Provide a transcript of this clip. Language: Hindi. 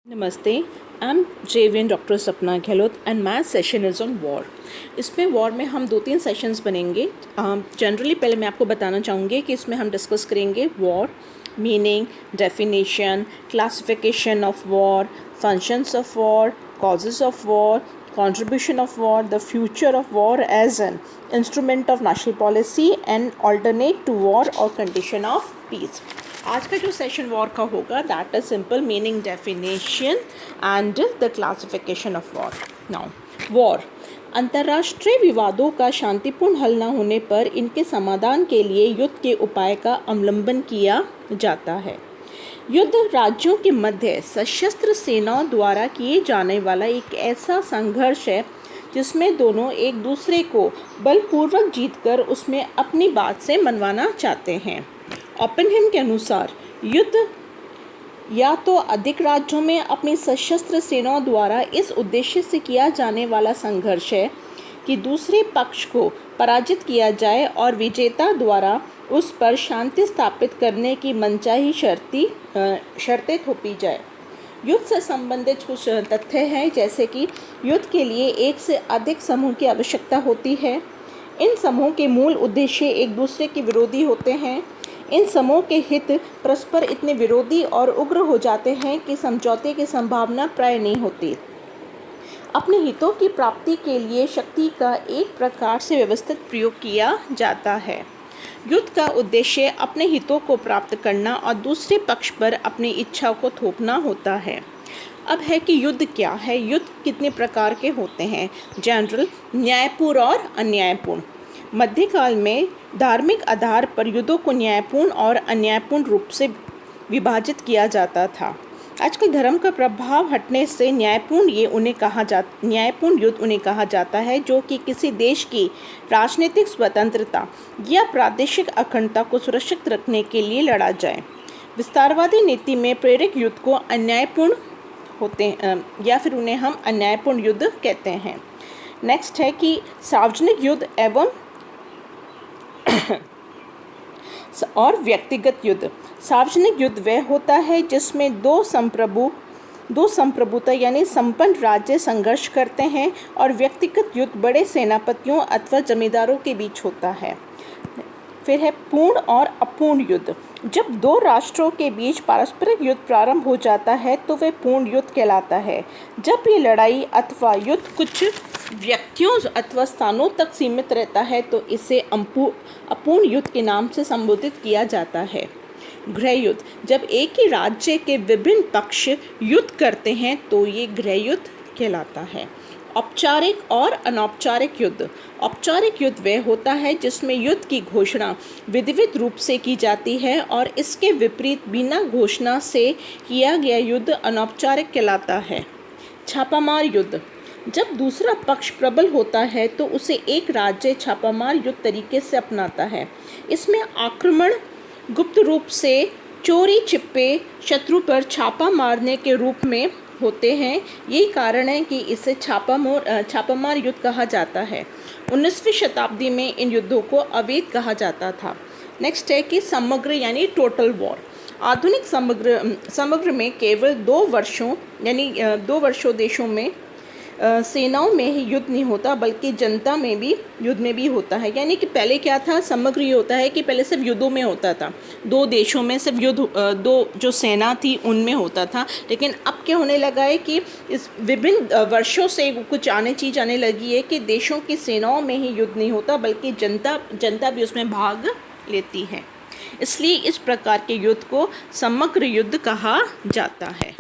नमस्ते, आई एम जेवियन डॉक्टर सपना Gehlot and math session is on war. इसमें वॉर में हम 2-3 सेशंस बनेंगे। जनरली पहले मैं आपको बताना चाहूँगी कि इसमें हम डिस्कस करेंगे war, meaning, definition, classification of war, functions of war, causes of war, contribution of war, the future of war as an instrument of national policy and alternate to war or condition of peace। आज का जो सेशन वॉर का होगा that is simple meaning, definition and the classification of war. Now war, अंतर्राष्ट्रीय विवादों का शांतिपूर्ण हल न होने पर इनके समाधान के लिए युद्ध के उपाय का अवलंबन किया जाता है। युद्ध राज्यों के मध्य सशस्त्र सेनाओं द्वारा किए जाने वाला एक ऐसा संघर्ष है जिसमें दोनों एक दूसरे को बलपूर्वक जीतकर उसमें अपनी बात से मनवाना चाहते हैं। ओपेनहेम के अनुसार युद्ध या तो अधिक राज्यों में अपनी सशस्त्र सेनाओं द्वारा इस उद्देश्य से किया जाने वाला संघर्ष है कि दूसरे पक्ष को पराजित किया जाए और विजेता द्वारा उस पर शांति स्थापित करने की मनचाही शर्तें थोपी जाए। युद्ध से संबंधित कुछ तथ्य हैं, जैसे कि युद्ध के लिए एक से अधिक समूह की आवश्यकता होती है। इन समूह के मूल उद्देश्य एक दूसरे के विरोधी होते हैं। इन समूह के हित परस्पर इतने विरोधी और उग्र हो जाते हैं कि समझौते की संभावना प्राय नहीं होती। अपने हितों की प्राप्ति के लिए शक्ति का एक प्रकार से व्यवस्थित प्रयोग किया जाता है। युद्ध का उद्देश्य अपने हितों को प्राप्त करना और दूसरे पक्ष पर अपनी इच्छाओं को थोपना होता है। अब है कि युद्ध क्या है, युद्ध कितने प्रकार के होते हैं। जनरल, न्यायपूर्ण और अन्यायपूर्ण। मध्यकाल में धार्मिक आधार पर युद्धों को न्यायपूर्ण और अन्यायपूर्ण रूप से विभाजित किया जाता था। आजकल धर्म का प्रभाव हटने से न्यायपूर्ण युद्ध उन्हें कहा जाता है जो कि किसी देश की राजनीतिक स्वतंत्रता या प्रादेशिक अखंडता को सुरक्षित रखने के लिए लड़ा जाए। विस्तारवादी नीति में प्रेरक युद्ध को अन्यायपूर्ण होते हैं या फिर उन्हें हम अन्यायपूर्ण युद्ध कहते हैं। नेक्स्ट है कि सार्वजनिक युद्ध एवं और व्यक्तिगत युद्ध। सार्वजनिक युद्ध वह होता है जिसमें दो संप्रभुता यानी संपन्न राज्य संघर्ष करते हैं, और व्यक्तिगत युद्ध बड़े सेनापतियों अथवा जमींदारों के बीच होता है। फिर है पूर्ण और अपूर्ण युद्ध। जब दो राष्ट्रों के बीच पारस्परिक युद्ध प्रारंभ हो जाता है तो वह पूर्ण युद्ध कहलाता है। जब ये लड़ाई अथवा युद्ध कुछ व्यक्तियों अथवा स्थानों तक सीमित रहता है तो इसे अपूर्ण युद्ध के नाम से संबोधित किया जाता है। गृह युद्ध, जब एक ही राज्य के विभिन्न पक्ष युद्ध करते हैं तो ये गृह युद्ध कहलाता है। औपचारिक और अनौपचारिक युद्ध। औपचारिक युद्ध वह होता है जिसमें युद्ध की घोषणा विधिवत रूप से की जाती है, और इसके विपरीत बिना घोषणा से किया गया युद्ध अनौपचारिक कहलाता है। छापामार युद्ध, जब दूसरा पक्ष प्रबल होता है तो उसे एक राज्य छापामार युद्ध तरीके से अपनाता है। इसमें आक्रमण गुप्त रूप से चोरी छिपे शत्रु पर छापा मारने के रूप में होते हैं। यही कारण है कि इसे छापामार युद्ध कहा जाता है। 19वीं शताब्दी में इन युद्धों को अवैध कहा जाता था। नेक्स्ट है कि समग्र यानी टोटल वॉर। आधुनिक समग्र में केवल 2 वर्षों देशों में सेनाओं में ही युद्ध नहीं होता, बल्कि जनता में भी युद्ध में भी होता है। यानी कि पहले क्या था, समग्र ये होता है कि पहले सिर्फ युद्धों में होता था, 2 देशों में सिर्फ युद्ध, 2 जो सेना थी उनमें होता था। लेकिन अब क्या होने लगा है कि इस विभिन्न वर्षों से कुछ चीज़ आने लगी है कि देशों की सेनाओं में ही युद्ध नहीं होता, बल्कि जनता भी उसमें भाग लेती है। इसलिए इस प्रकार के युद्ध को समग्र युद्ध कहा जाता है।